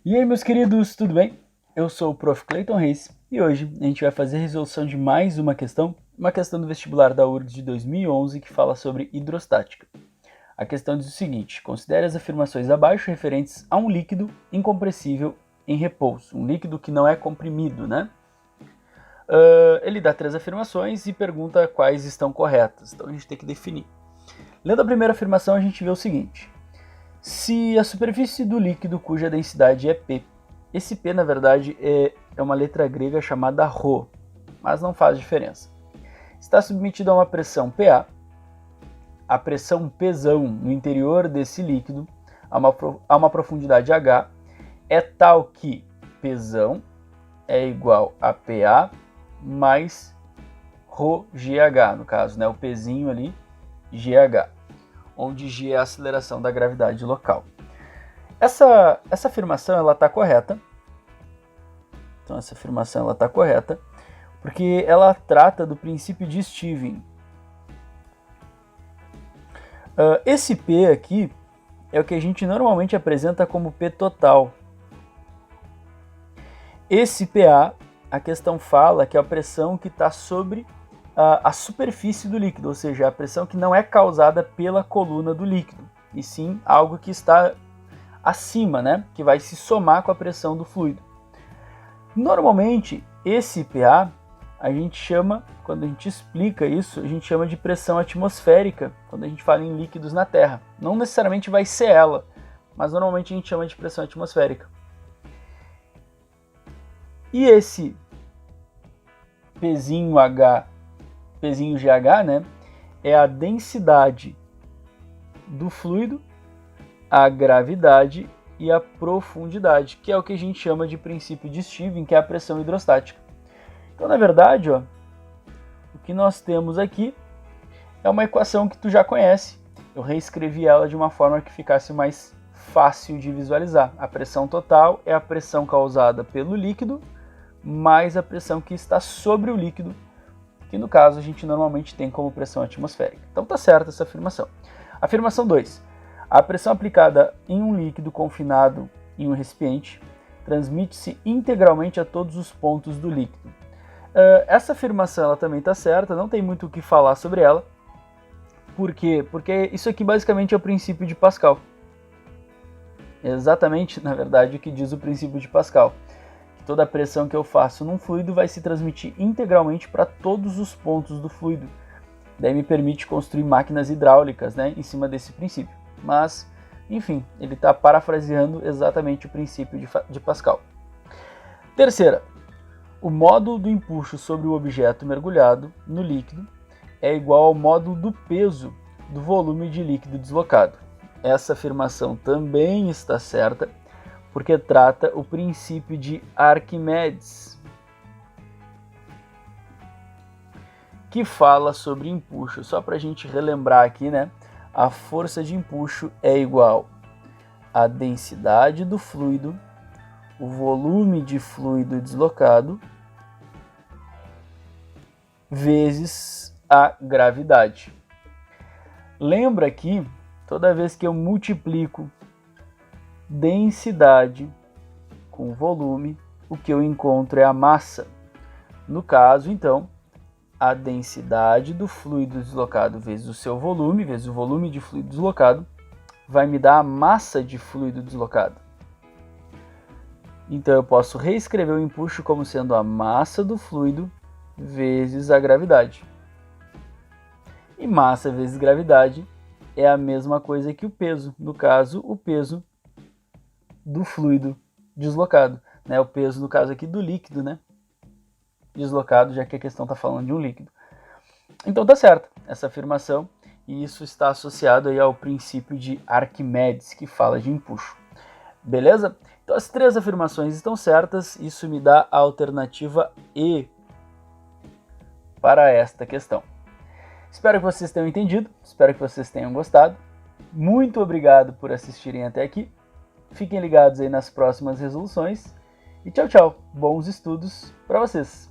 E aí, meus queridos, tudo bem? Eu sou o Prof. Clayton Reis e hoje a gente vai fazer a resolução de mais uma questão do vestibular da URGS de 2011 que fala sobre hidrostática. A questão diz o seguinte: considere as afirmações abaixo referentes a um líquido incompressível em repouso, um líquido que não é comprimido, né? Ele dá 3 afirmações e pergunta quais estão corretas, então a gente tem que definir. Lendo a primeira afirmação, a gente vê o seguinte: se a superfície do líquido cuja densidade é P, esse P na verdade é uma letra grega chamada ρ, mas não faz diferença, está submetido a uma pressão PA, a pressão Pzão no interior desse líquido a uma profundidade H é tal que Pzão é igual a PA mais ρGH, no caso, né, o Pzinho ali, GH, onde G é a aceleração da gravidade local. Essa afirmação ela está correta. Então essa afirmação ela está correta porque ela trata do princípio de Stevin. Esse P aqui é o que a gente normalmente apresenta como P total. Esse PA, a questão fala que é a pressão que está sobre a superfície do líquido, ou seja, a pressão que não é causada pela coluna do líquido, e sim algo que está acima, né, que vai se somar com a pressão do fluido. Normalmente, esse PA, a gente chama, quando a gente explica isso, a gente chama de pressão atmosférica, quando a gente fala em líquidos na Terra. Não necessariamente vai ser ela, mas normalmente a gente chama de pressão atmosférica. E esse Pzinho GH, né, é a densidade do fluido, a gravidade e a profundidade, que é o que a gente chama de princípio de Stevin, que é a pressão hidrostática. Então, na verdade, o que nós temos aqui é uma equação que tu já conhece. Eu reescrevi ela de uma forma que ficasse mais fácil de visualizar. A pressão total é a pressão causada pelo líquido mais a pressão que está sobre o líquido, que no caso a gente normalmente tem como pressão atmosférica. Então tá certa essa afirmação. Afirmação 2. A pressão aplicada em um líquido confinado em um recipiente transmite-se integralmente a todos os pontos do líquido. Essa afirmação ela também está certa, não tem muito o que falar sobre ela. Por quê? Porque isso aqui basicamente é o princípio de Pascal. Exatamente, na verdade, o que diz o princípio de Pascal. Toda a pressão que eu faço num fluido vai se transmitir integralmente para todos os pontos do fluido. Daí me permite construir máquinas hidráulicas, né, em cima desse princípio. Mas, enfim, ele está parafraseando exatamente o princípio de Pascal. Terceira, o módulo do empuxo sobre o objeto mergulhado no líquido é igual ao módulo do peso do volume de líquido deslocado. Essa afirmação também está certa, porque trata o princípio de Arquimedes, que fala sobre empuxo. Só para a gente relembrar aqui, né? A força de empuxo é igual à densidade do fluido, o volume de fluido deslocado, vezes a gravidade. Lembra que toda vez que eu multiplico densidade com volume, o que eu encontro é a massa. No caso, então, a densidade do fluido deslocado vezes o seu volume, vezes o volume de fluido deslocado, vai me dar a massa de fluido deslocado. Então eu posso reescrever o empuxo como sendo a massa do fluido vezes a gravidade. E massa vezes gravidade é a mesma coisa que o peso, no caso, o peso do fluido deslocado, né? O peso, no caso aqui, do líquido, né? Deslocado, já que a questão está falando de um líquido. Então tá certo essa afirmação, e isso está associado aí ao princípio de Arquimedes, que fala de empuxo. Beleza? Então as 3 afirmações estão certas, isso me dá a alternativa E para esta questão. Espero que vocês tenham entendido, espero que vocês tenham gostado. Muito obrigado por assistirem até aqui. Fiquem ligados aí nas próximas resoluções. E tchau, tchau. Bons estudos para vocês.